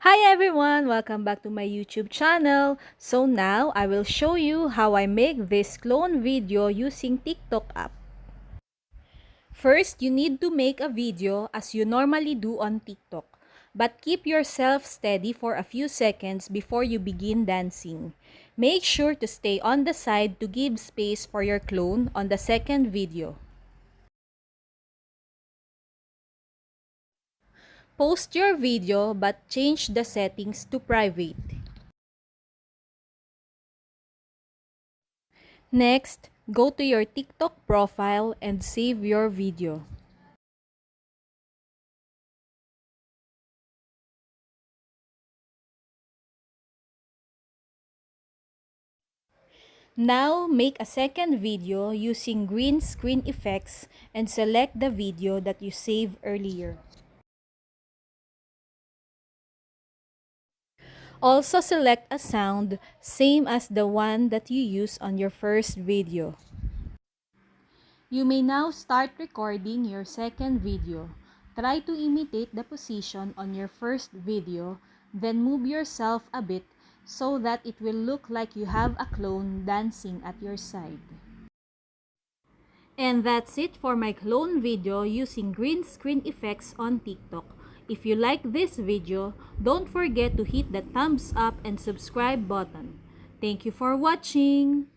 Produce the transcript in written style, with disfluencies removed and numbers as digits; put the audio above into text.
Hi everyone! Welcome back to my YouTube channel. So now, I will show you how I make this clone video using TikTok app. First, you need to make a video as you normally do on TikTok. But keep yourself steady for a few seconds before you begin dancing. Make sure to stay on the side to give space for your clone on the second video. Post your video but change the settings to private. Next, go to your TikTok profile and save your video. Now, make a second video using green screen effects and select the video that you saved earlier. Also select a sound same as the one that you used on your first video. You may now start recording your second video. Try to imitate the position on your first video, then move yourself a bit so that it will look like you have a clone dancing at your side. And that's it for my clone video using green screen effects on TikTok. If you like this video, don't forget to hit the thumbs up and subscribe button. Thank you for watching!